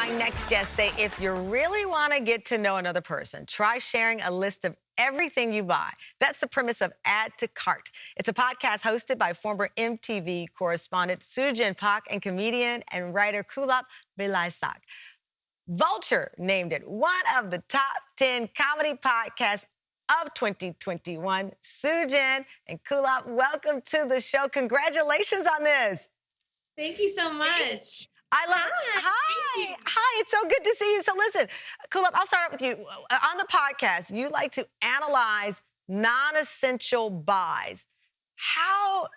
my next guests say if you really want to get to know another person, try sharing a list of everything you buy. That's the premise of Add to Cart. It's a podcast hosted by former MTV correspondent SuChin Pak and comedian and writer Kulap Vilaysack. Vulture named it one of the top 10 comedy podcasts of 2021. SuChin and Kulap, welcome to the show. Congratulations on this. Thank you so much. I love it. Hi. Hi. It's so good to see you. So listen, Kulap, I'll start with you. On the podcast, you like to analyze non-essential buys. How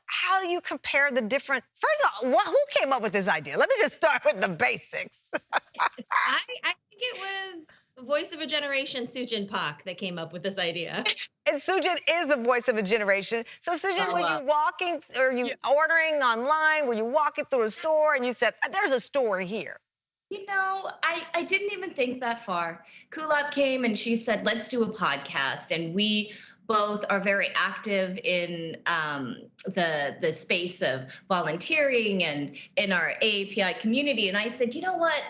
do you compare the different? First of all, who came up with this idea? Let me just start with the basics. I think it was voice of a generation, SuChin Pak, that came up with this idea. And SuChin is the voice of a generation. So SuChin, were you walking or you ordering online? Were you walking through a store and you said, there's a store here? You know, I didn't even think that far. Kulap came and she said, let's do a podcast. And we both are very active in the space of volunteering and in our AAPI community. And I said, you know what?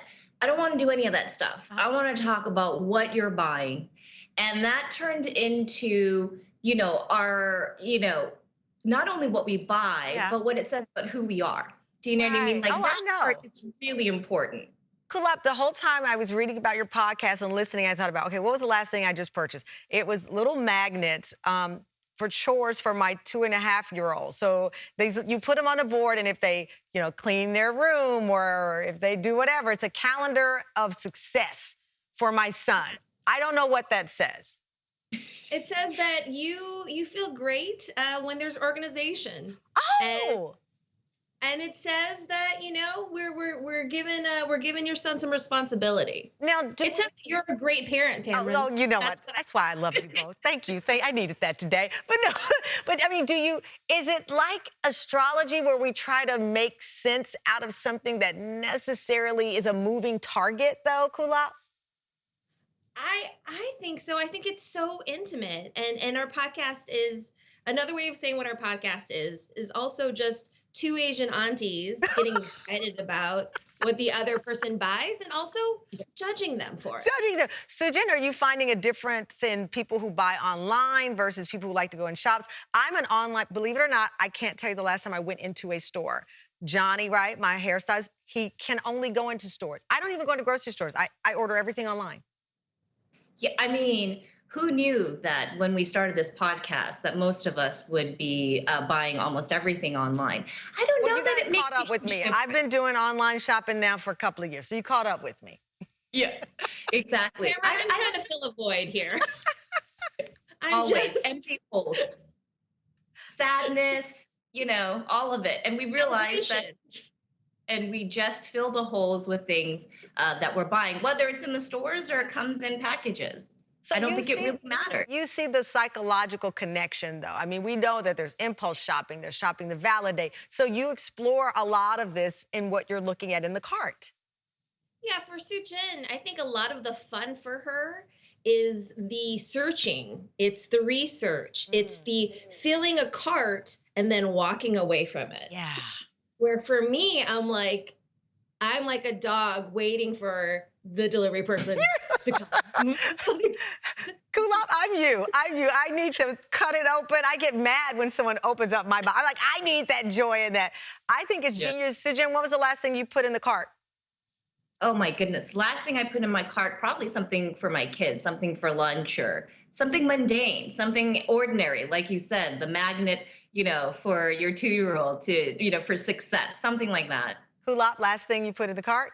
I don't want to do any of that stuff. I want to talk about what you're buying. And that turned into, our, not only what we buy, but what it says about who we are. Do you know what I mean? Like that part is really important. Kulap, the whole time I was reading about your podcast and listening, I thought about, okay, what was the last thing I just purchased? It was little magnets for chores for my 2.5-year-old. So you put them on the board, and if they, clean their room or if they do whatever, it's a calendar of success for my son. I don't know what that says. It says that you feel great when there's organization. Oh. And it says that we're giving your son some responsibility. Now, it says you're a great parent, Tamron. Oh, you know what? That's why I love you both. Thank you. I needed that today. But no, but I mean, is it like astrology where we try to make sense out of something that necessarily is a moving target, though, Kulap? I think so. I think it's so intimate, and our podcast is another way of saying what our podcast is also just two Asian aunties getting excited about what the other person buys and also judging them for it. Judging them. SuChin, are you finding a difference in people who buy online versus people who like to go in shops? I'm an online, believe it or not, I can't tell you the last time I went into a store. Johnny, right, my hairstylist, he can only go into stores. I don't even go into grocery stores. I order everything online. Yeah, I mean, who knew that when we started this podcast that most of us would be buying almost everything online? I don't know that it caught up with me. I've been doing online shopping now for a couple of years, so you caught up with me. Yeah, exactly. I'm trying to fill a void here. Always empty holes, sadness, all of it, and we realized that. And we just fill the holes with things that we're buying, whether it's in the stores or it comes in packages. So I don't think it really matters. You see the psychological connection, though. I mean, we know that there's impulse shopping, there's shopping to validate. So you explore a lot of this in what you're looking at in the cart. Yeah, for SuChin, I think a lot of the fun for her is the searching. It's the research. It's the filling a cart and then walking away from it. Yeah. Where for me, I'm like a dog waiting for the delivery person to come. Kulap, I'm you. I need to cut it open. I get mad when someone opens up my box. I'm like, I need that joy in that. I think it's genius. SuChin, what was the last thing you put in the cart? Oh my goodness. Last thing I put in my cart, probably something for my kids, something for lunch or something mundane, something ordinary. Like you said, the magnet, for your 2-year-old to, for success, something like that. Kulap, last thing you put in the cart?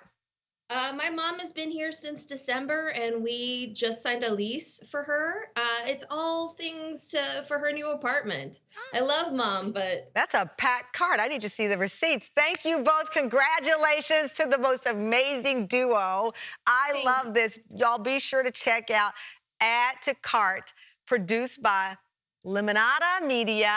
My mom has been here since December, and we just signed a lease for her. It's all things for her new apartment. I love Mom, but... That's a packed cart. I need to see the receipts. Thank you both. Congratulations to the most amazing duo. I love this. Y'all be sure to check out Add to Cart, produced by Limonada Media.